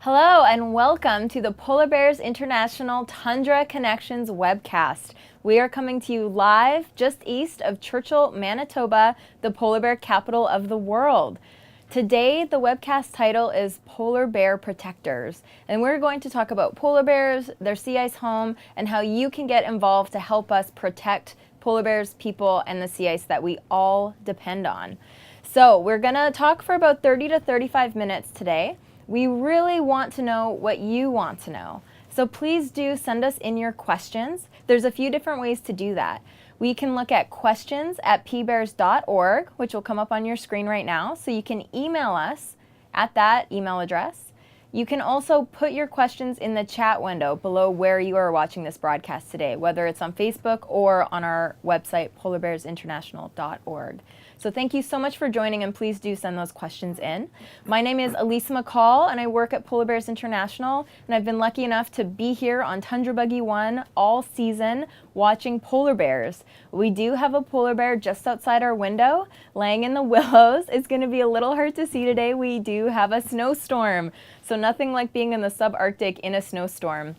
Hello and welcome to the Polar Bears International Tundra Connections webcast. We are coming to you live just east of Churchill, Manitoba, the polar bear capital of the world. Today, the webcast title is Polar Bear Protectors, and we're going to talk about polar bears, their sea ice home, and how you can get involved to help us protect polar bears, people, and the sea ice that we all depend on. So we're gonna talk for about 30 to 35 minutes today. We really want to know what you want to know. So please do send us in your questions. There's a few different ways to do that. We can look at questions@pbears.org, which will come up on your screen right now. So you can email us at that email address. You can also put your questions in the chat window below where you are watching this broadcast today, whether it's on Facebook or on our website, polarbearsinternational.org. So thank you so much for joining, and please do send those questions in. My name is Elisa Mccall, and I work at Polar Bears International, and I've been lucky enough to be here on Tundra Buggy 1 all season watching polar bears. We do have a polar bear just outside our window, laying in the willows. It's going to be a little hard to see today. We do have a snowstorm, so nothing like being in the subarctic in a snowstorm.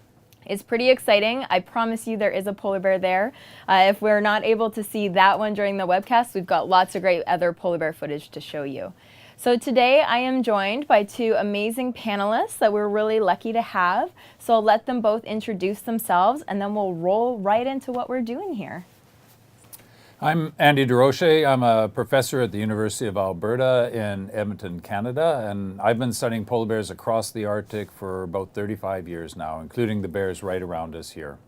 It's pretty exciting. I promise you there is a polar bear there. If we're not able to see that one during the webcast, we've got lots of great other polar bear footage to show you. So today I am joined by two amazing panelists that we're really lucky to have. So I'll let them both introduce themselves and then we'll roll right into what we're doing here. I'm Andy DeRoche. I'm a professor at the University of Alberta in Edmonton, Canada, and I've been studying polar bears across the Arctic for about 35 years now, including the bears right around us here.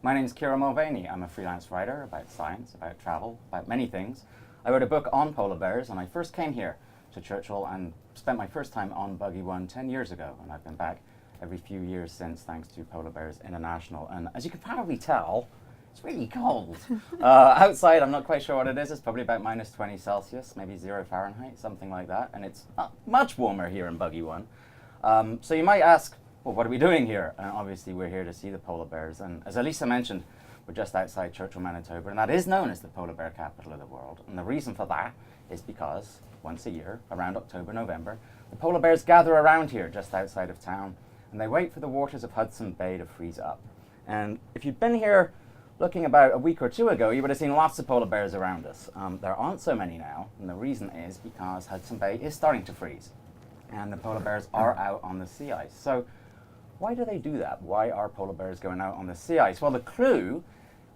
My name is Kiera Mulvaney. I'm a freelance writer about science, about travel, about many things. I wrote a book on polar bears, and I first came here to Churchill and spent my first time on Buggy 1 10 years ago, and I've been back every few years since, thanks to Polar Bears International. And as you can probably tell, it's really cold. Outside, I'm not quite sure what it is. It's probably about minus 20 Celsius, maybe 0 Fahrenheit, something like that. And it's much warmer here in Buggy 1. So you might ask, well, what are we doing here? And obviously, we're here to see the polar bears. And as Elisa mentioned, we're just outside Churchill, Manitoba, and that is known as the polar bear capital of the world. And the reason for that is because once a year, around October, November, the polar bears gather around here just outside of town, and they wait for the waters of Hudson Bay to freeze up. And if you've been here looking about a week or two ago, you would have seen lots of polar bears around us. There aren't so many now, and the reason is because Hudson Bay is starting to freeze, and the polar bears are out on the sea ice. So why do they do that? Why are polar bears going out on the sea ice? Well, the clue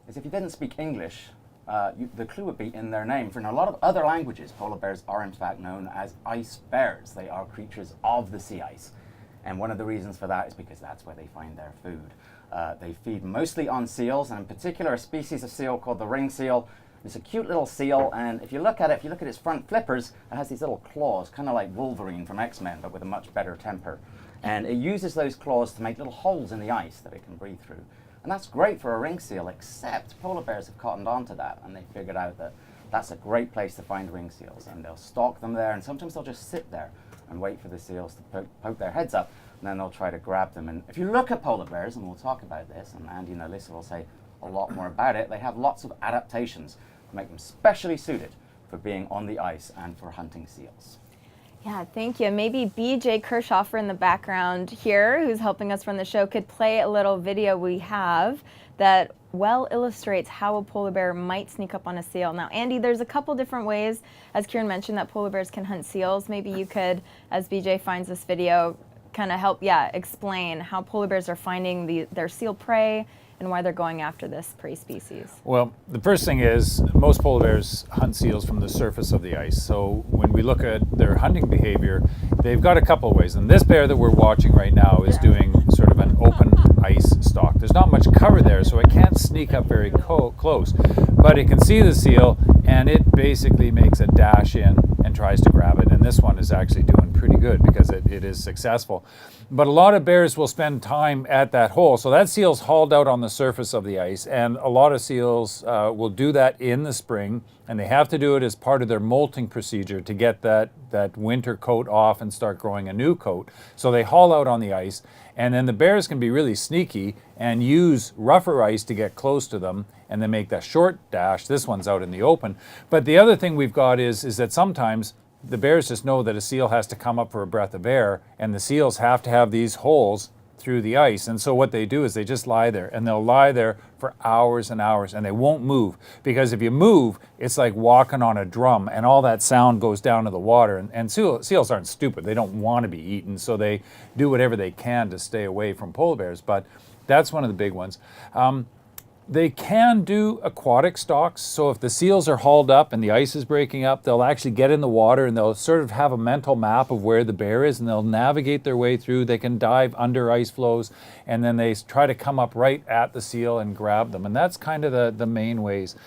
is if you didn't speak English, the clue would be in their name. For in a lot of other languages, polar bears are in fact known as ice bears. They are creatures of the sea ice. And one of the reasons for that is because that's where they find their food. They feed mostly on seals, and in particular a species of seal called the ring seal. It's a cute little seal, and if you look at its front flippers, it has these little claws, kind of like Wolverine from X-Men, but with a much better temper. And it uses those claws to make little holes in the ice that it can breathe through. And that's great for a ring seal, except polar bears have cottoned onto that, and they figured out that that's a great place to find ring seals, and they'll stalk them there, and sometimes they'll just sit there and wait for the seals to poke their heads up, and then they'll try to grab them. And if you look at polar bears, and we'll talk about this, and Andy and Elisa will say a lot more about it, they have lots of adaptations to make them specially suited for being on the ice and for hunting seals. Yeah, thank you. Maybe BJ Kirchhofer in the background here, who's helping us run the show, could play a little video we have that well illustrates how a polar bear might sneak up on a seal. Now, Andy, there's a couple different ways, as Kieran mentioned, that polar bears can hunt seals. Maybe you could, as BJ finds this video, kind of help, explain how polar bears are finding their seal prey and why they're going after this prey species. Well, the first thing is most polar bears hunt seals from the surface of the ice. So when we look at their hunting behavior, they've got a couple of ways. And this bear that we're watching right now is doing sort of an open ice stalk. There's not much cover there, so it can't sneak up very close. But it can see the seal, and it basically makes a dash in and tries to grab it. And this one is actually doing pretty good because it is successful. But a lot of bears will spend time at that hole. So that seal's hauled out on the surface of the ice, and a lot of seals will do that in the spring, and they have to do it as part of their molting procedure to get that winter coat off and start growing a new coat. So they haul out on the ice, and then the bears can be really sneaky and use rougher ice to get close to them and then make that short dash. This one's out in the open. But the other thing we've got is that sometimes the bears just know that a seal has to come up for a breath of air, and the seals have to have these holes through the ice. And so what they do is they just lie there, and they'll lie there for hours and hours, and they won't move, because if you move, it's like walking on a drum, and all that sound goes down to the water. And seals aren't stupid. They don't want to be eaten, so they do whatever they can to stay away from polar bears. But that's one of the big ones. They can do aquatic stalks, so if the seals are hauled up and the ice is breaking up, they'll actually get in the water and they'll sort of have a mental map of where the bear is, and they'll navigate their way through. They can dive under ice floes, and then they try to come up right at the seal and grab them, and that's kind of the main ways.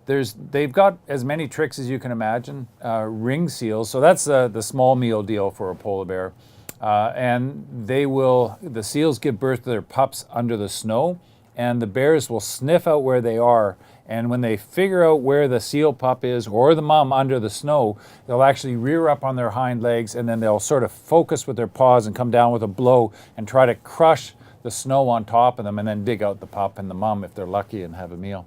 They've got as many tricks as you can imagine. Ring seals, so that's the small meal deal for a polar bear. And the seals give birth to their pups under the snow, and the bears will sniff out where they are, and when they figure out where the seal pup is or the mom under the snow, they'll actually rear up on their hind legs, and then they'll sort of focus with their paws and come down with a blow and try to crush the snow on top of them, and then dig out the pup and the mom if they're lucky and have a meal.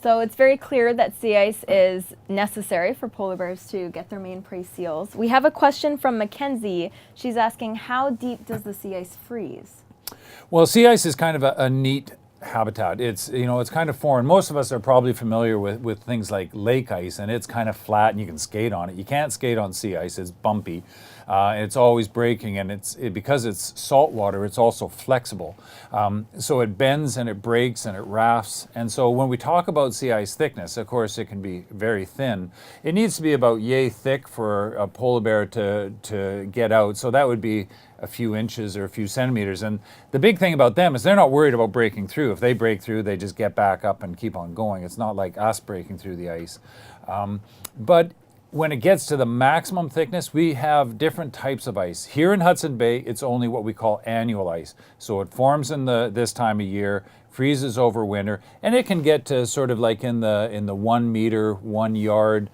So it's very clear that sea ice is necessary for polar bears to get their main prey seals. We have a question from Mackenzie. She's asking, how deep does the sea ice freeze? Well, sea ice is kind of a neat habitat. It's kind of foreign. Most of us are probably familiar with things like lake ice, and it's kind of flat and you can skate on it. You can't skate on sea ice. It's bumpy. It's always breaking, and because it's salt water, it's also flexible. So it bends and it breaks and it rafts. And so when we talk about sea ice thickness, of course, it can be very thin. It needs to be about yay thick for a polar bear to get out. So that would be a few inches or a few centimeters. And the big thing about them is they're not worried about breaking through. If they break through, they just get back up and keep on going. It's not like us breaking through the ice. But when it gets to the maximum thickness, we have different types of ice. Here in Hudson Bay, it's only what we call annual ice. So it forms in this time of year, freezes over winter, and it can get to sort of like in the 1 meter, 1 yard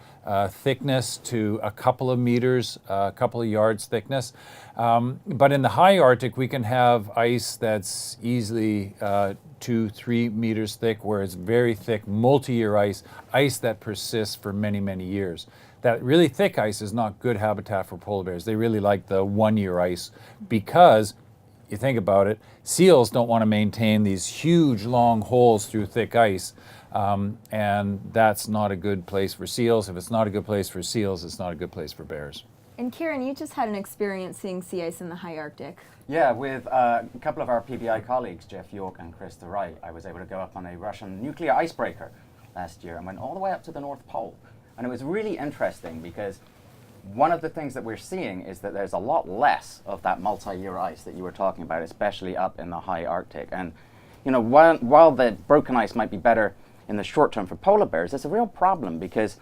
thickness to a couple of meters, a couple of yards thickness. But in the high Arctic, we can have ice that's easily 2-3 meters thick, where it's very thick, multi-year ice that persists for many, many years. That really thick ice is not good habitat for polar bears. They really like the 1 year ice, because you think about it, seals don't want to maintain these huge long holes through thick ice, and that's not a good place for seals. If it's not a good place for seals, it's not a good place for bears. And Kieran, you just had an experience seeing sea ice in the high Arctic. Yeah, with a couple of our PBI colleagues, Jeff York and Chris Wright, I was able to go up on a Russian nuclear icebreaker last year and went all the way up to the North Pole. And it was really interesting, because one of the things that we're seeing is that there's a lot less of that multi-year ice that you were talking about, especially up in the high Arctic. And while the broken ice might be better in the short term for polar bears, it's a real problem, because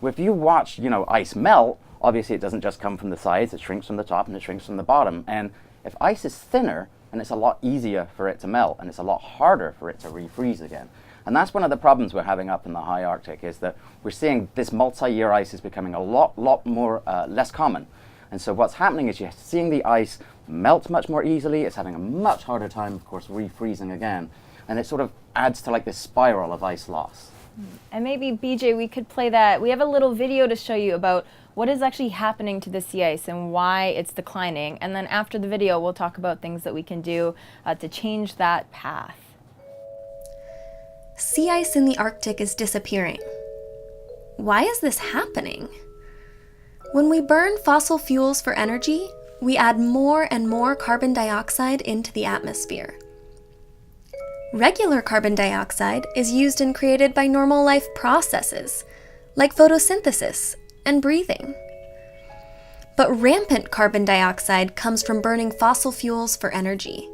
if you watch ice melt, obviously it doesn't just come from the sides, it shrinks from the top and it shrinks from the bottom. And if ice is thinner, then it's a lot easier for it to melt, and it's a lot harder for it to refreeze again. And that's one of the problems we're having up in the high Arctic, is that we're seeing this multi-year ice is becoming a lot more less common. And so what's happening is you're seeing the ice melt much more easily. It's having a much harder time, of course, refreezing again. And it sort of adds to like this spiral of ice loss. And maybe, BJ, we could play that. We have a little video to show you about what is actually happening to the sea ice and why it's declining. And then after the video, we'll talk about things that we can do to change that path. Sea ice in the Arctic is disappearing. Why is this happening? When we burn fossil fuels for energy, we add more and more carbon dioxide into the atmosphere. Regular carbon dioxide is used and created by normal life processes, like photosynthesis and breathing. But rampant carbon dioxide comes from burning fossil fuels for energy.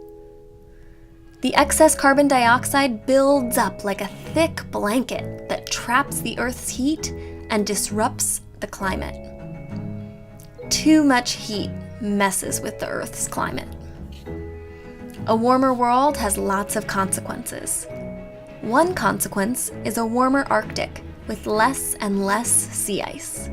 The excess carbon dioxide builds up like a thick blanket that traps the Earth's heat and disrupts the climate. Too much heat messes with the Earth's climate. A warmer world has lots of consequences. One consequence is a warmer Arctic with less and less sea ice.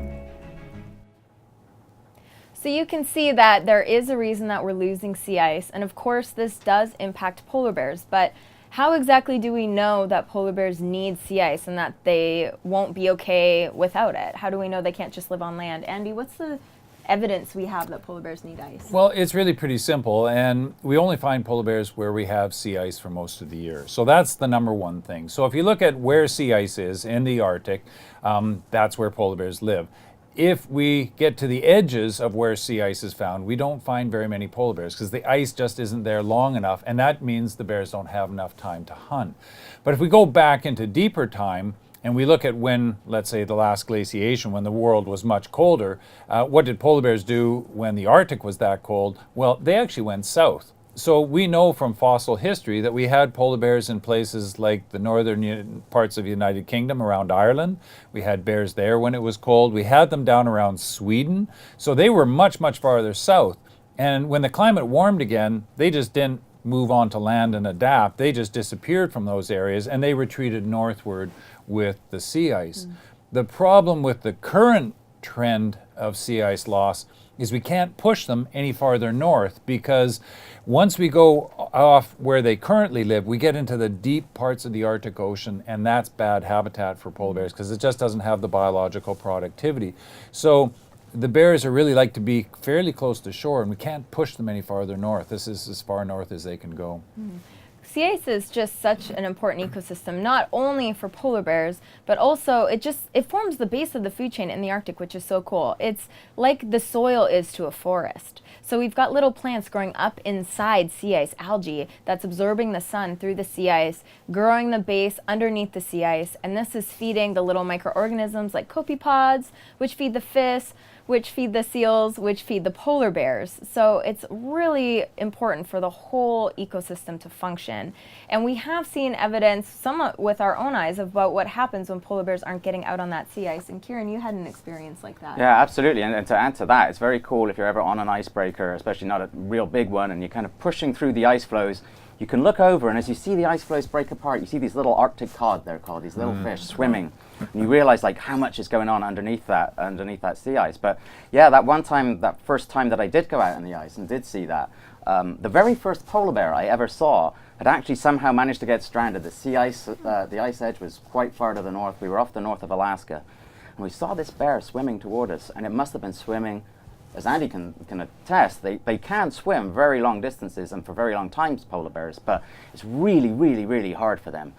So you can see that there is a reason that we're losing sea ice, and of course this does impact polar bears, but How exactly do we know that polar bears need sea ice and that they won't be okay without it? How do we know they can't just live on land? Andy, what's the evidence we have that polar bears need ice? Well, it's really pretty simple, and we only find polar bears where we have sea ice for most of the year. So that's the number one thing. So if you look at where sea ice is in the Arctic, that's where polar bears live. If we get to the edges of where sea ice is found, we don't find very many polar bears because the ice just isn't there long enough, and that means the bears don't have enough time to hunt. But if we go back into deeper time, and we look at when, let's say, the last glaciation, when the world was much colder, what did polar bears do when the Arctic was that cold? Well, they actually went south. So we know from fossil history that we had polar bears in places like the northern parts of the United Kingdom around Ireland. We had bears there when it was cold. We had them down around Sweden. So they were much, much farther south. And when the climate warmed again, they just didn't move on to land and adapt. They just disappeared from those areas and they retreated northward with the sea ice. The problem with the current trend of sea ice loss is we can't push them any farther north, because once we go off where they currently live, we get into the deep parts of the Arctic Ocean, and that's bad habitat for polar bears because it just doesn't have the biological productivity. So the bears are really like to be fairly close to shore, and we can't push them any farther north. This is as far north as they can go. Sea ice is just such an important ecosystem, not only for polar bears, but also it forms the base of the food chain in the Arctic, which is so cool. It's like the soil is to a forest. So we've got little plants growing up inside sea ice, algae, that's absorbing the sun through the sea ice, growing the base underneath the sea ice, and this is feeding the little microorganisms like copepods, which feed the fish, which feed the seals, which feed the polar bears. So it's really important for the whole ecosystem to function. And we have seen evidence, somewhat with our own eyes, about what happens when polar bears aren't getting out on that sea ice. And Kieran, you had an experience like that. Yeah, absolutely. And to add to that, it's very cool if you're ever on an icebreaker, especially not a real big one, and you're kind of pushing through the ice floes. You can look over, and as you see the ice floes break apart, you see these little Arctic cod, they're called, these little fish swimming. And you realize like how much is going on underneath that sea ice. But yeah, that first time that I did go out on the ice and did see that, the very first polar bear I ever saw had actually somehow managed to get stranded. The ice edge was quite far to the north. We were off the north of Alaska, and we saw this bear swimming toward us, and it must have been swimming, as Andy can attest, they can swim very long distances and for very long times, polar bears, but it's really, really, really hard for them.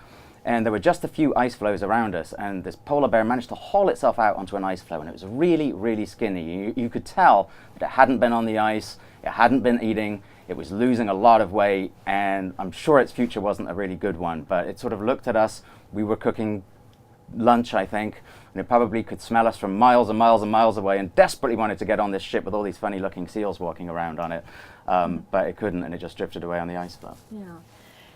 And there were just a few ice floes around us, and this polar bear managed to haul itself out onto an ice floe, and it was really, really skinny. You could tell that it hadn't been on the ice, it hadn't been eating, it was losing a lot of weight, and I'm sure its future wasn't a really good one, but it sort of looked at us. We were cooking lunch, I think, and it probably could smell us from miles and miles and miles away and desperately wanted to get on this ship with all these funny looking seals walking around on it, but it couldn't, and it just drifted away on the ice floe. Yeah.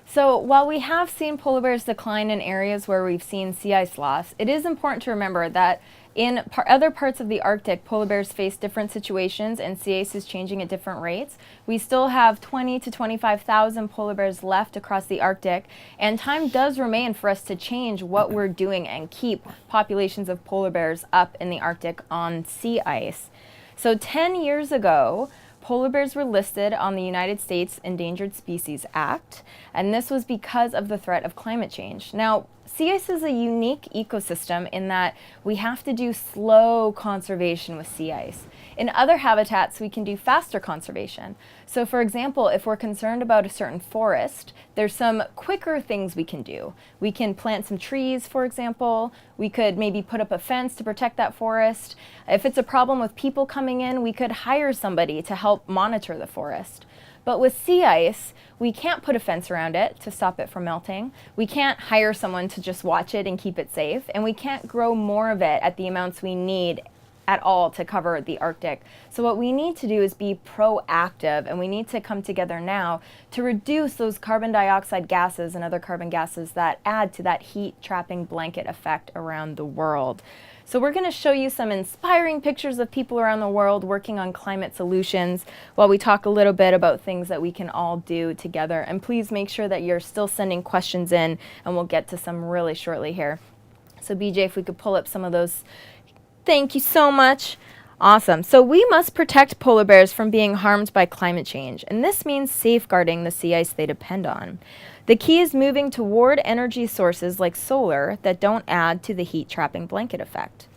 So while we have seen polar bears decline in areas where we've seen sea ice loss, it is important to remember that in other parts of the Arctic, polar bears face different situations and sea ice is changing at different rates. We still have 20 to 25,000 polar bears left across the Arctic, and time does remain for us to change what we're doing and keep populations of polar bears up in the Arctic on sea ice. So 10 years ago, polar bears were listed on the United States Endangered Species Act, and this was because of the threat of climate change. Now, sea ice is a unique ecosystem in that we have to do slow conservation with sea ice. In other habitats, we can do faster conservation. So for example, if we're concerned about a certain forest, there's some quicker things we can do. We can plant some trees, for example. We could maybe put up a fence to protect that forest. If it's a problem with people coming in, we could hire somebody to help monitor the forest. But with sea ice, we can't put a fence around it to stop it from melting. We can't hire someone to just watch it and keep it safe. And we can't grow more of it at the amounts we need at all to cover the Arctic. So what we need to do is be proactive, and we need to come together now to reduce those carbon dioxide gases and other carbon gases that add to that heat trapping blanket effect around the world. So we're going to show you some inspiring pictures of people around the world working on climate solutions while we talk a little bit about things that we can all do together. And please make sure that you're still sending questions in, and we'll get to some really shortly here. So BJ, if we could pull up some of those. Thank you so much. Awesome. So we must protect polar bears from being harmed by climate change, and this means safeguarding the sea ice they depend on. The key is moving toward energy sources like solar that don't add to the heat-trapping blanket effect.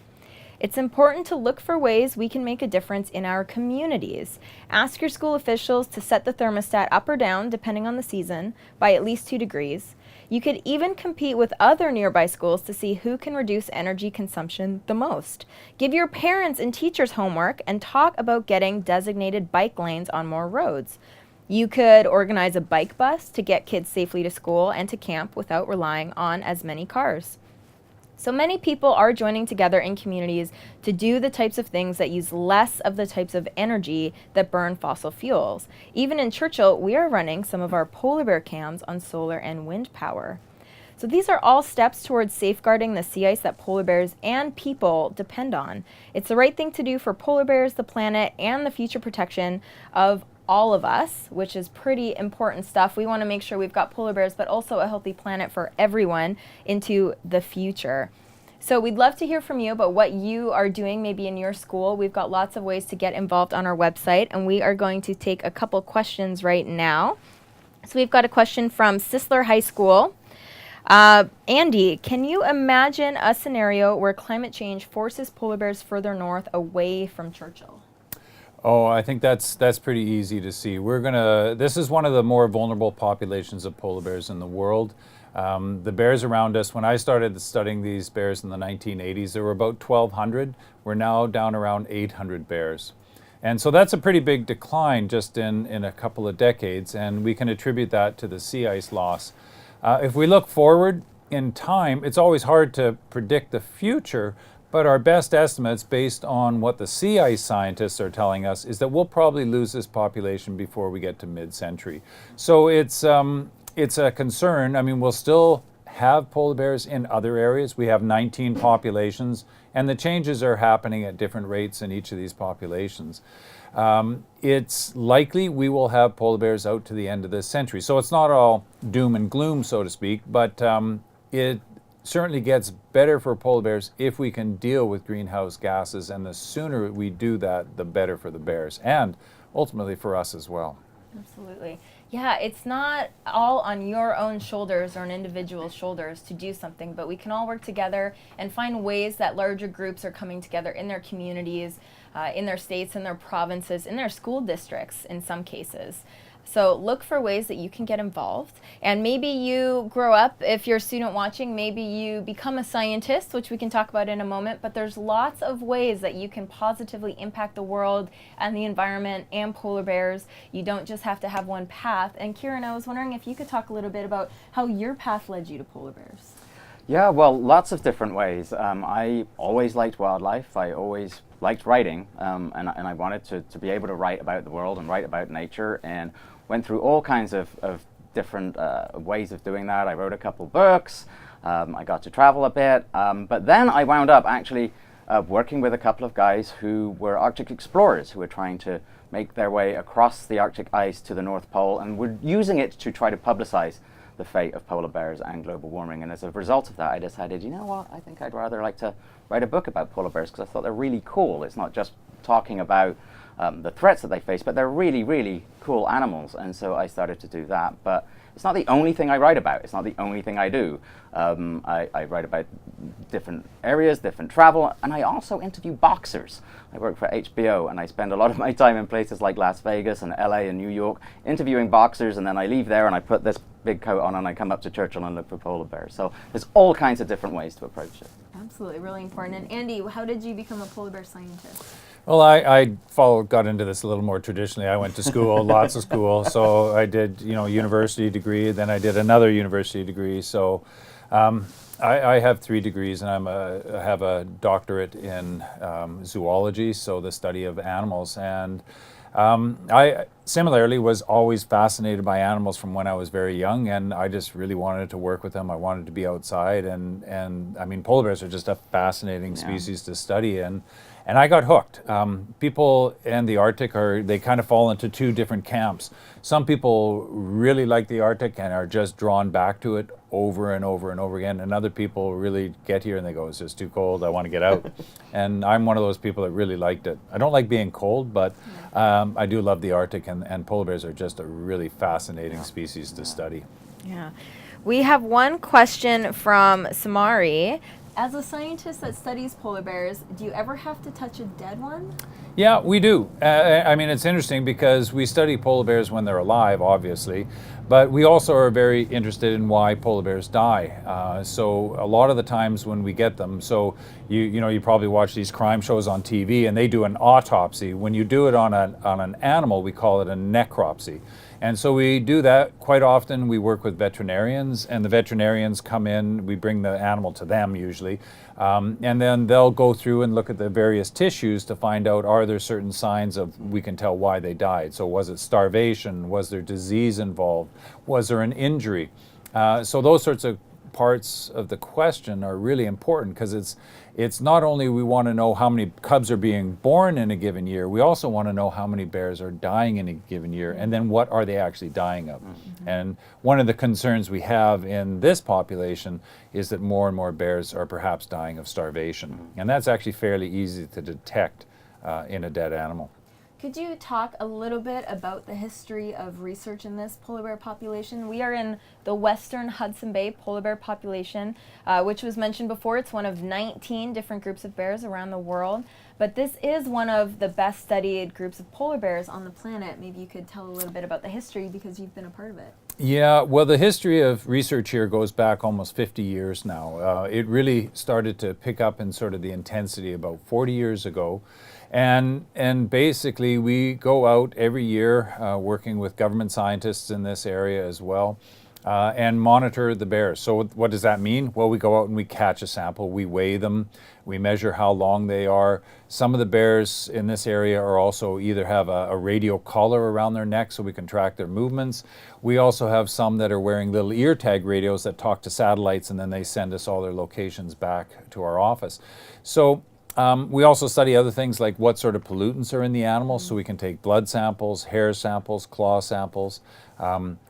It's important to look for ways we can make a difference in our communities. Ask your school officials to set the thermostat up or down, depending on the season, by at least 2 degrees. You could even compete with other nearby schools to see who can reduce energy consumption the most. Give your parents and teachers homework and talk about getting designated bike lanes on more roads. You could organize a bike bus to get kids safely to school and to camp without relying on as many cars. So many people are joining together in communities to do the types of things that use less of the types of energy that burn fossil fuels. Even in Churchill, we are running some of our polar bear cams on solar and wind power. So these are all steps towards safeguarding the sea ice that polar bears and people depend on. It's the right thing to do for polar bears, the planet, and the future protection of all of us, which is pretty important stuff. We want to make sure we've got polar bears, but also a healthy planet for everyone into the future. So we'd love to hear from you about what you are doing maybe in your school. We've got lots of ways to get involved on our website, and we are going to take a couple questions right now. So we've got a question from Sisler High School. Andy, can you imagine a scenario where climate change forces polar bears further north away from Churchill? Oh, I think that's pretty easy to see. This is one of the more vulnerable populations of polar bears in the world. The bears around us, when I started studying these bears in the 1980s, there were about 1,200. We're now down around 800 bears. And so that's a pretty big decline just in a couple of decades, and we can attribute that to the sea ice loss. If we look forward in time, it's always hard to predict the future, but our best estimates, based on what the sea ice scientists are telling us, is that we'll probably lose this population before we get to mid-century. So it's a concern. I mean, we'll still have polar bears in other areas. We have 19 populations, and the changes are happening at different rates in each of these populations. It's likely we will have polar bears out to the end of this century. So it's not all doom and gloom, so to speak, but it certainly gets better for polar bears if we can deal with greenhouse gases, and the sooner we do that, the better for the bears and ultimately for us as well. Absolutely. Yeah, it's not all on your own shoulders or an individual's shoulders to do something, but we can all work together and find ways that larger groups are coming together in their communities, in their states, in their provinces, in their school districts in some cases. So look for ways that you can get involved, and maybe you grow up, if you're a student watching, maybe you become a scientist, which we can talk about in a moment, but there's lots of ways that you can positively impact the world and the environment and polar bears. You don't just have to have one path. And Kiera, I was wondering if you could talk a little bit about how your path led you to polar bears. Yeah, well, lots of different ways. I always liked wildlife. I always liked writing, and I wanted to be able to write about the world and write about nature, and went through all kinds of different ways of doing that. I wrote a couple books. I got to travel a bit, but then I wound up actually working with a couple of guys who were Arctic explorers who were trying to make their way across the Arctic ice to the North Pole, and were using it to try to publicize the fate of polar bears and global warming. And as a result of that, I decided, you know what, I think I'd rather like to write a book about polar bears, because I thought they're really cool. It's not just talking about the threats that they face, but they're really, really cool animals. And so I started to do that. But it's not the only thing I write about. It's not the only thing I do. I write about different areas, different travel, and I also interview boxers. I work for HBO, and I spend a lot of my time in places like Las Vegas and LA and New York interviewing boxers, and then I leave there and I put this big coat on and I come up to Churchill and look for polar bears. So there's all kinds of different ways to approach it. Absolutely, really important. And Andy, how did you become a polar bear scientist? Well, I got into this a little more traditionally. I went to school, lots of school. So I did, university degree. Then I did another university degree. So I have 3 degrees, and I have a doctorate in zoology, so the study of animals. And I similarly was always fascinated by animals from when I was very young, and I just really wanted to work with them. I wanted to be outside, and I mean, polar bears are just a fascinating species to study, and I got hooked. People in the Arctic they kind of fall into 2 different camps. Some people really like the Arctic and are just drawn back to it over and over and over again, and other people really get here and they go, it's just too cold, I want to get out. And I'm one of those people that really liked it. I don't like being cold, but I do love the Arctic, and polar bears are just a really fascinating species to study. Yeah. We have one question from Samari. As a scientist that studies polar bears, do you ever have to touch a dead one? Yeah, we do. I mean, it's interesting because we study polar bears when they're alive, obviously, but we also are very interested in why polar bears die. So a lot of the times when we get them, so you probably watch these crime shows on TV, and they do an autopsy. When you do it on an animal, we call it a necropsy. And so we do that quite often. We work with veterinarians, and the veterinarians come in, we bring the animal to them usually, and then they'll go through and look at the various tissues to find out, are there certain signs of, we can tell why they died. So was it starvation? Was there disease involved? Was there an injury? So those sorts of parts of the question are really important, because it's not only we want to know how many cubs are being born in a given year, we also want to know how many bears are dying in a given year, and then what are they actually dying of. And one of the concerns we have in this population is that more and more bears are perhaps dying of starvation, and that's actually fairly easy to detect in a dead animal. Could you talk a little bit about the history of research in this polar bear population? We are in the western Hudson Bay polar bear population, which was mentioned before. It's one of 19 different groups of bears around the world, but this is one of the best studied groups of polar bears on the planet. Maybe you could tell a little bit about the history, because you've been a part of it. Yeah, well, the history of research here goes back almost 50 years now. It really started to pick up in sort of the intensity about 40 years ago. And basically, we go out every year working with government scientists in this area as well, and monitor the bears. So what does that mean? Well, we go out and we catch a sample, we weigh them, we measure how long they are. Some of the bears in this area are also either have a radio collar around their neck so we can track their movements. We also have some that are wearing little ear tag radios that talk to satellites, and then they send us all their locations back to our office. So we also study other things like what sort of pollutants are in the animal, so we can take blood samples, hair samples, claw samples.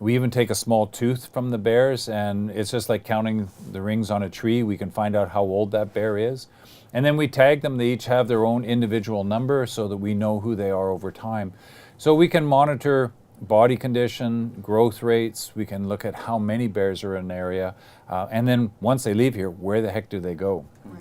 We even take a small tooth from the bears, and it's just like counting the rings on a tree. We can find out how old that bear is. And then we tag them. They each have their own individual number so that we know who they are over time. So we can monitor body condition, growth rates. We can look at how many bears are in an area. And then once they leave here, where the heck do they go? Right.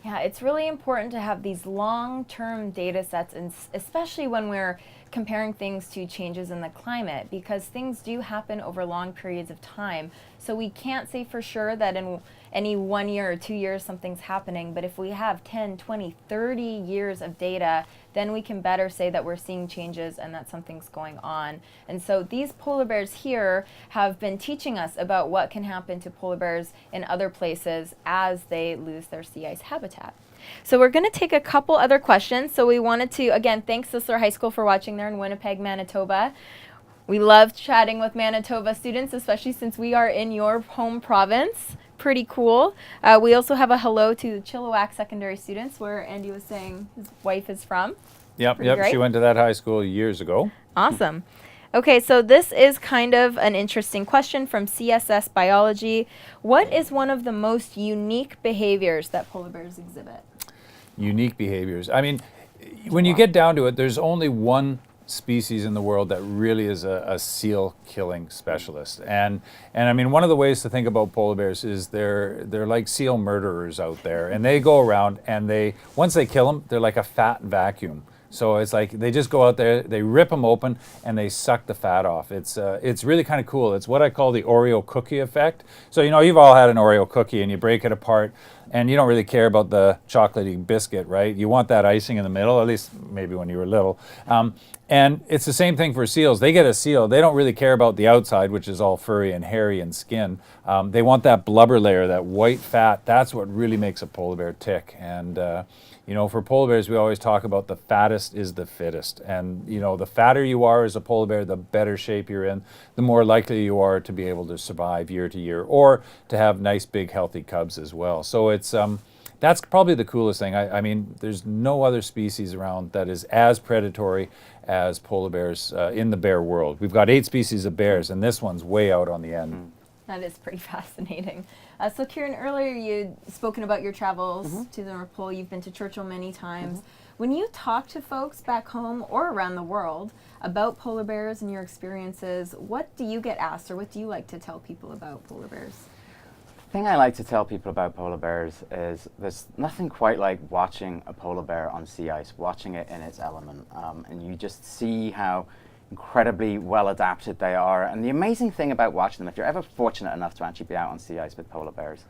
Yeah, it's really important to have these long-term data sets, and especially when we're comparing things to changes in the climate, because things do happen over long periods of time. So we can't say for sure that in any 1 year or 2 years something's happening, but if we have 10, 20, 30 years of data, then we can better say that we're seeing changes and that something's going on. And so these polar bears here have been teaching us about what can happen to polar bears in other places as they lose their sea ice habitat. So we're going to take a couple other questions. So we wanted to, again, thanks Sisler High School for watching there in Winnipeg, Manitoba. We love chatting with Manitoba students, especially since we are in your home province. Pretty cool. We also have a hello to the Chilliwack secondary students, where Andy was saying his wife is from. Yep, Great. she went to that high school years ago. Awesome. Okay, so this is kind of an interesting question from CSS Biology. What is one of the most unique behaviors that polar bears exhibit? Unique behaviors. I mean, when you get down to it, there's only one species in the world that really is a seal killing specialist, and I mean, one of the ways to think about polar bears is they're like seal murderers out there, and they go around and once they kill them, they're like a fat vacuum. So it's like they just go out there, they rip them open, and they suck the fat off. It's really kind of cool. It's what I call the Oreo cookie effect. So you've all had an Oreo cookie, and you break it apart, and you don't really care about the chocolatey biscuit, right? You want that icing in the middle, at least maybe when you were little. And it's the same thing for seals. They get a seal. They don't really care about the outside, which is all furry and hairy and skin. They want that blubber layer, that white fat. That's what really makes a polar bear tick. And for polar bears, we always talk about the fattest is the fittest. And the fatter you are as a polar bear, the better shape you're in, the more likely you are to be able to survive year to year, or to have nice, big, healthy cubs as well. So it's that's probably the coolest thing. I mean, there's no other species around that is as predatory as polar bears in the bear world. We've got 8 species of bears, and this one's way out on the end. That is pretty fascinating. So Kieran, earlier you'd spoken about your travels to the North Pole. You've been to Churchill many times. When you talk to folks back home or around the world about polar bears and your experiences, what do you get asked, or what do you like to tell people about polar bears? The thing I like to tell people about polar bears is there's nothing quite like watching a polar bear on sea ice, watching it in its element, and you just see how incredibly well adapted they are. And the amazing thing about watching them, if you're ever fortunate enough to actually be out on sea ice with polar bears,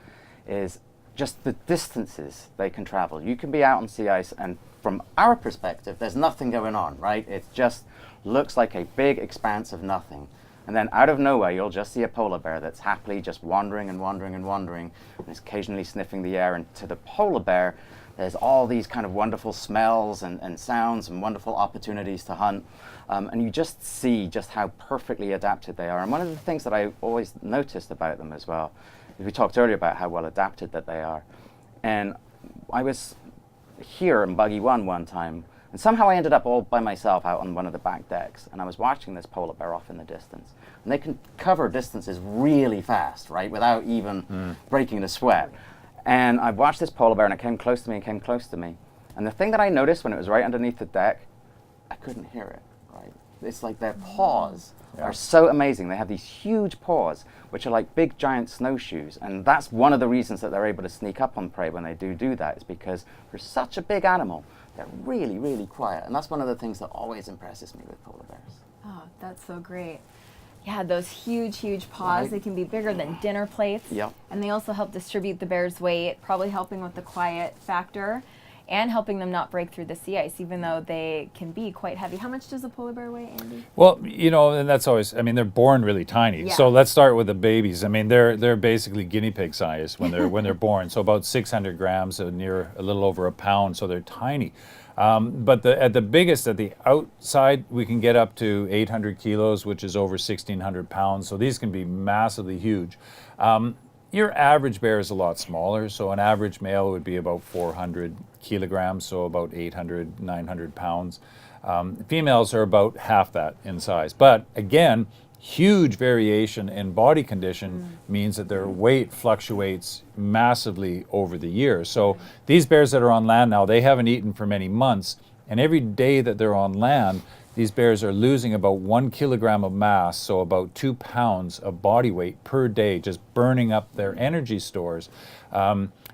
is just the distances they can travel. You can be out on sea ice, and from our perspective, there's nothing going on, right? It just looks like a big expanse of nothing. And then out of nowhere, you'll just see a polar bear that's happily just wandering and wandering and wandering, and is occasionally sniffing the air. And to the polar bear, there's all these kind of wonderful smells and sounds and wonderful opportunities to hunt. And you just see just how perfectly adapted they are. And one of the things that I always noticed about them as well, is we talked earlier about how well adapted that they are. And I was here in Buggy one time, and somehow I ended up all by myself out on one of the back decks, and I was watching this polar bear off in the distance. And they can cover distances really fast, right, without even breaking a sweat. And I watched this polar bear, and it came close to me and came close to me. And the thing that I noticed when it was right underneath the deck, I couldn't hear it, right? It's like their paws are so amazing. They have these huge paws, which are like big giant snowshoes. And that's one of the reasons that they're able to sneak up on prey when they do that, is because for such a big animal, they're really, really quiet. And that's one of the things that always impresses me with polar bears. Oh, that's so great. Yeah, those huge, huge paws. Right. They can be bigger than dinner plates. Yep. And they also help distribute the bear's weight, probably helping with the quiet factor and helping them not break through the sea ice, even though they can be quite heavy. How much does a polar bear weigh, Andy? Well, you know, and that's always, I mean, they're born really tiny. Yeah. So let's start with the babies. I mean, they're basically guinea pig size when they're born. So about 600 grams, near a little over a pound. So they're tiny. But at the biggest, at the outside, we can get up to 800 kilos, which is over 1,600 pounds. So these can be massively huge. Your average bear is a lot smaller. So an average male would be about 400 kilograms, so about 800, 900 pounds. Females are about half that in size. But again, huge variation in body condition means that their weight fluctuates massively over the years. So these bears that are on land now, they haven't eaten for many months, and every day that they're on land, these bears are losing about 1 kilogram of mass, so about 2 pounds of body weight per day, just burning up their energy stores.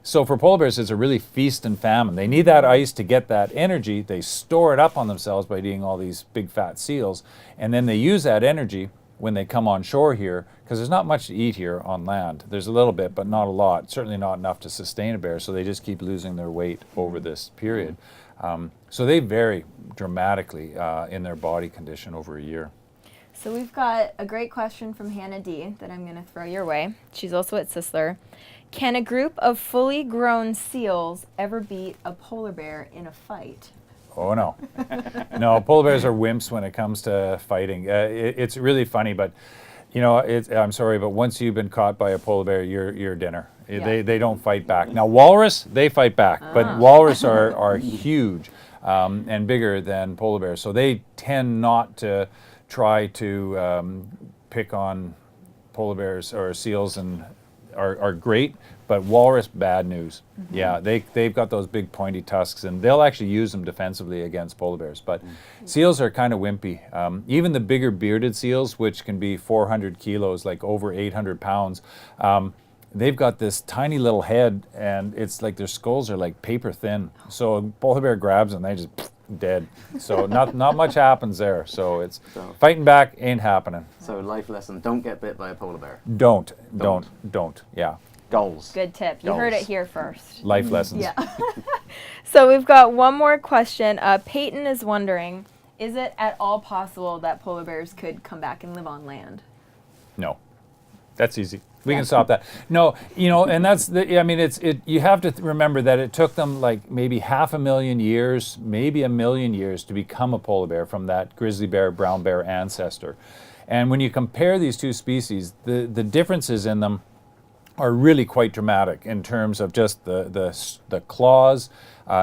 So for polar bears, it's a really feast and famine. They need that ice to get that energy. They store it up on themselves by eating all these big fat seals, and then they use that energy when they come on shore here, because there's not much to eat here on land. There's a little bit, but not a lot. Certainly not enough to sustain a bear, so they just keep losing their weight over this period. So they vary dramatically in their body condition over a year. So we've got a great question from Hannah D that I'm going to throw your way. She's also at Sisler. Can a group of fully grown seals ever beat a polar bear in a fight? Oh, no. No, polar bears are wimps when it comes to fighting. It's really funny, but, you know, I'm sorry, but once you've been caught by a polar bear, you're dinner. Yeah. They don't fight back. Now, walrus, they fight back, but walrus are huge and bigger than polar bears, so they tend not to try to pick on polar bears or seals, and are great, but walrus, bad news. Yeah, they've got those big pointy tusks, and they'll actually use them defensively against polar bears. But seals are kind of wimpy. Even the bigger bearded seals, which can be 400 kilos, like over 800 pounds, they've got this tiny little head, and it's like their skulls are like paper thin. So a polar bear grabs them, they just dead. So not much happens there. So it's fighting back ain't happening. So life lesson, don't get bit by a polar bear. Don't. Yeah. Goals. Good tip. You heard it here first. Life lessons. Yeah. So we've got one more question. Peyton is wondering, is it at all possible that polar bears could come back and live on land? No. That's easy. We can stop that. No, you know, and that's you have to remember that it took them like maybe 500,000 years, maybe 1 million years to become a polar bear from that grizzly bear, brown bear ancestor. And when you compare these two species, the differences in them are really quite dramatic in terms of just the claws,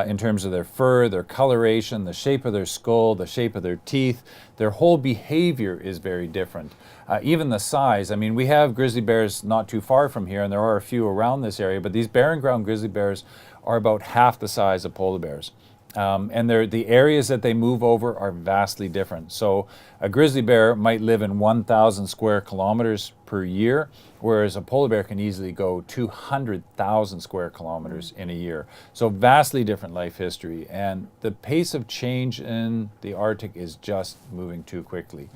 in terms of their fur, their coloration, the shape of their skull, the shape of their teeth. Their whole behavior is very different. Even the size. I mean, we have grizzly bears not too far from here, and there are a few around this area, but these barren ground grizzly bears are about half the size of polar bears. And the areas that they move over are vastly different. So a grizzly bear might live in 1,000 square kilometers per year, whereas a polar bear can easily go 200,000 square kilometers in a year. So vastly different life history. And the pace of change in the Arctic is just moving too quickly.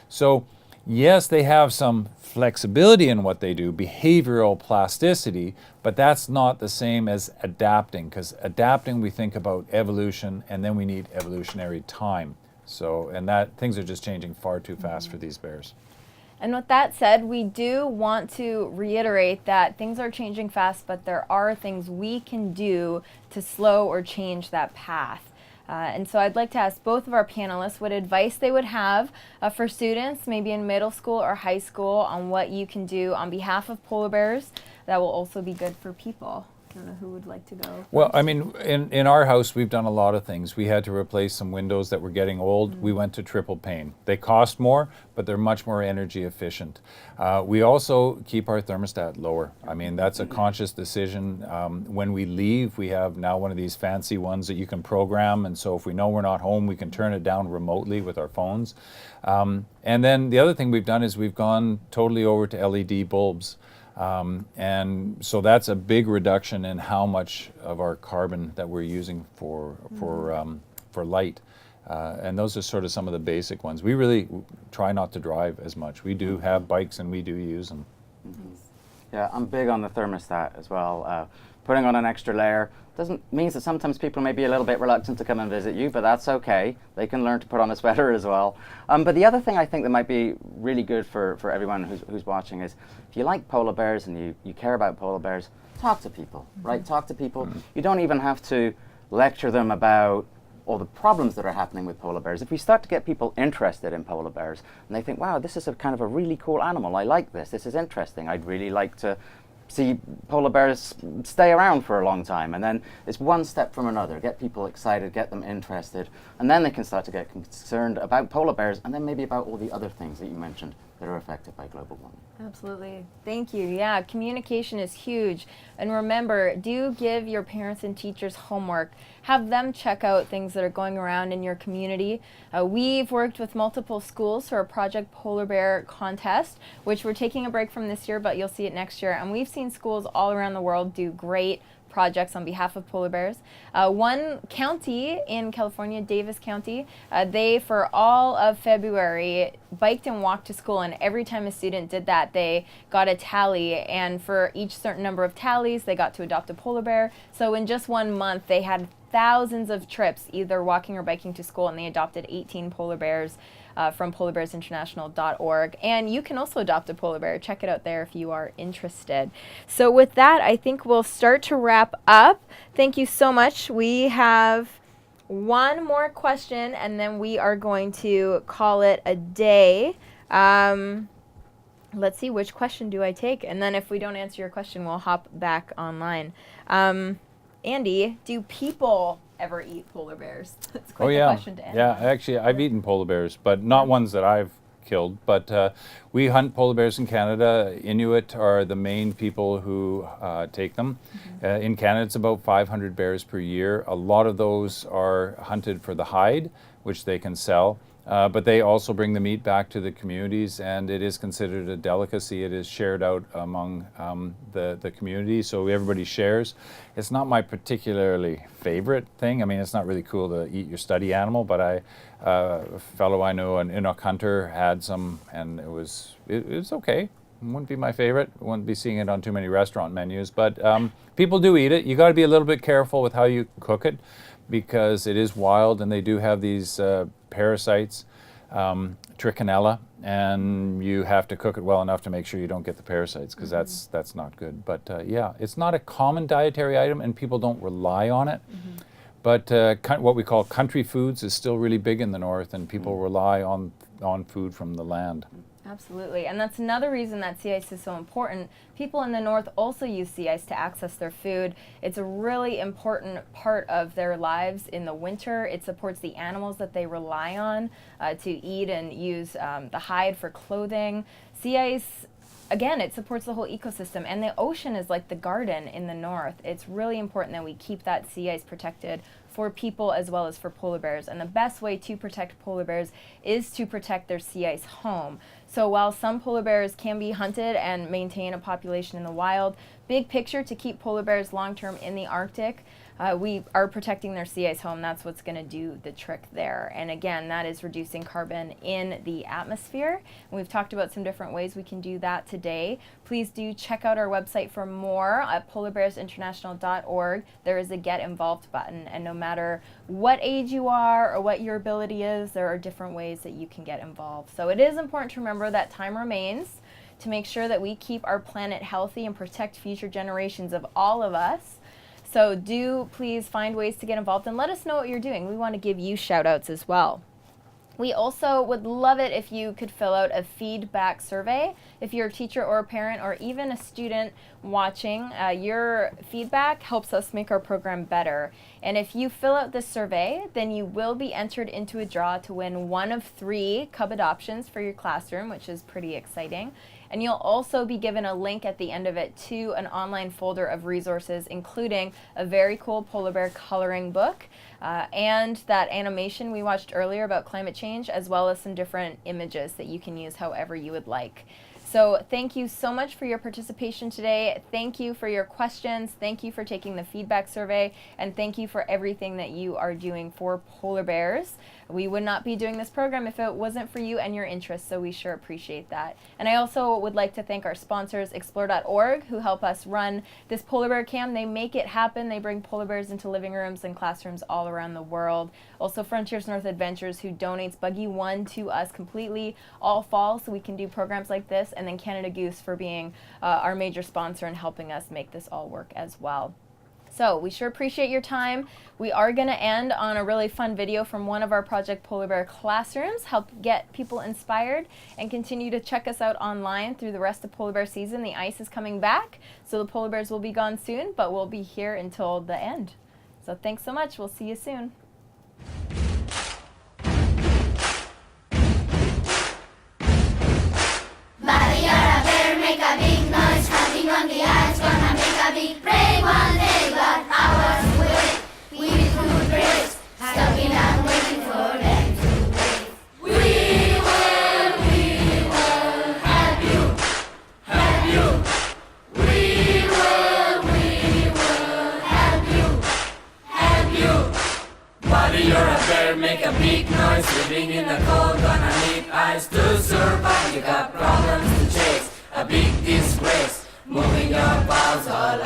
So yes, they have some flexibility in what they do, behavioral plasticity, but that's not the same as adapting, because adapting, we think about evolution, and then we need evolutionary time. So, and that things are just changing far too fast for these bears. And with that said, we do want to reiterate that things are changing fast, but there are things we can do to slow or change that path. And so I'd like to ask both of our panelists what advice they would have for students, maybe in middle school or high school, on what you can do on behalf of polar bears that will also be good for people. I don't know who would like to go. Well, I mean, in our house, we've done a lot of things. We had to replace some windows that were getting old. We went to triple pane. They cost more, but they're much more energy efficient. We also keep our thermostat lower. I mean, that's a conscious decision. When we leave, we have now one of these fancy ones that you can program. And so if we know we're not home, we can turn it down remotely with our phones. And then the other thing we've done is we've gone totally over to LED bulbs. And so that's a big reduction in how much of our carbon that we're using for light. And those are sort of some of the basic ones. We really try not to drive as much. We do have bikes and we do use them. Yeah, I'm big on the thermostat as well. Putting on an extra layer means that sometimes people may be a little bit reluctant to come and visit you, but that's okay. They can learn to put on a sweater as well. But the other thing I think that might be really good for everyone who's watching is, if you like polar bears and you care about polar bears, talk to people, right? Talk to people. You don't even have to lecture them about all the problems that are happening with polar bears. If we start to get people interested in polar bears and they think, wow, this is a kind of a really cool animal, I like this is interesting, I'd really like to see polar bears stay around for a long time. And then it's one step from another. Get people excited, get them interested, and then they can start to get concerned about polar bears, and then maybe about all the other things that you mentioned that are affected by global warming. Absolutely. Thank you. Yeah, communication is huge. And remember, do give your parents and teachers homework. Have them check out things that are going around in your community. We've worked with multiple schools for a Project Polar Bear contest, which we're taking a break from this year, but you'll see it next year. And we've seen schools all around the world do great projects on behalf of polar bears. One county in California, Davis County, they for all of February biked and walked to school, and every time a student did that, they got a tally, and for each certain number of tallies, they got to adopt a polar bear. So in just 1 month, they had thousands of trips, either walking or biking to school, and they adopted 18 polar bears from polarbearsinternational.org. And you can also adopt a polar bear. Check it out there if you are interested. So with that, I think we'll start to wrap up. Thank you so much. We have one more question, and then we are going to call it a day. Let's see, which question do I take? And then if we don't answer your question, we'll hop back online. Andy, do people ever eat polar bears? That's quite the question to end. Yeah, actually, I've eaten polar bears, but not ones that I've killed. But we hunt polar bears in Canada. Inuit are the main people who take them. In Canada, it's about 500 bears per year. A lot of those are hunted for the hide, which they can sell. But they also bring the meat back to the communities, and it is considered a delicacy. It is shared out among the community, so everybody shares. It's not my particularly favorite thing. I mean, it's not really cool to eat your study animal, but a fellow I know, an Inuk hunter, had some, and it was okay. It wouldn't be my favorite. I wouldn't be seeing it on too many restaurant menus, but people do eat it. You got to be a little bit careful with how you cook it, because it is wild, and they do have these parasites, trichinella, and you have to cook it well enough to make sure you don't get the parasites, because that's not good. But yeah, it's not a common dietary item, and people don't rely on it. But what we call country foods is still really big in the north, and people rely on food from the land. Absolutely, and that's another reason that sea ice is so important. People in the north also use sea ice to access their food. It's a really important part of their lives in the winter. It supports the animals that they rely on to eat and use the hide for clothing. Sea ice, again, it supports the whole ecosystem, and the ocean is like the garden in the north. It's really important that we keep that sea ice protected for people as well as for polar bears. And the best way to protect polar bears is to protect their sea ice home. So while some polar bears can be hunted and maintain a population in the wild, big picture to keep polar bears long-term in the Arctic, we are protecting their sea ice home. That's what's going to do the trick there. And again, that is reducing carbon in the atmosphere. And we've talked about some different ways we can do that today. Please do check out our website for more at polarbearsinternational.org. There is a Get Involved button. And no matter what age you are or what your ability is, there are different ways that you can get involved. So it is important to remember that time remains to make sure that we keep our planet healthy and protect future generations of all of us. So do please find ways to get involved and let us know what you're doing. We want to give you shout outs as well. We also would love it if you could fill out a feedback survey. If you're a teacher or a parent or even a student watching, your feedback helps us make our program better. And if you fill out this survey, then you will be entered into a draw to win one of 3 cub adoptions for your classroom, which is pretty exciting. And you'll also be given a link at the end of it to an online folder of resources, including a very cool polar bear coloring book and that animation we watched earlier about climate change, as well as some different images that you can use however you would like. So thank you so much for your participation today. Thank you for your questions. Thank you for taking the feedback survey. And thank you for everything that you are doing for polar bears. We would not be doing this program if it wasn't for you and your interests, so we sure appreciate that. And I also would like to thank our sponsors, Explore.org, who help us run this polar bear cam. They make it happen. They bring polar bears into living rooms and classrooms all around the world. Also, Frontiers North Adventures, who donates Buggy 1 to us completely all fall so we can do programs like this. And then Canada Goose for being our major sponsor and helping us make this all work as well. So we sure appreciate your time. We are going to end on a really fun video from one of our Project Polar Bear classrooms, help get people inspired, and continue to check us out online through the rest of polar bear season. The ice is coming back, so the polar bears will be gone soon, but we'll be here until the end. So thanks so much. We'll see you soon. Buddy, you're a bear, make a big noise, hunting on the ice, gonna make a big break one day, but ours will wait. We could race, stopping and waiting for them to wait. We will help you, help you. We will help you. Buddy, you're a bear, make a big noise, living in the cold, gonna need ice to survive. You got problems to chase, a big disgrace, moving your paws all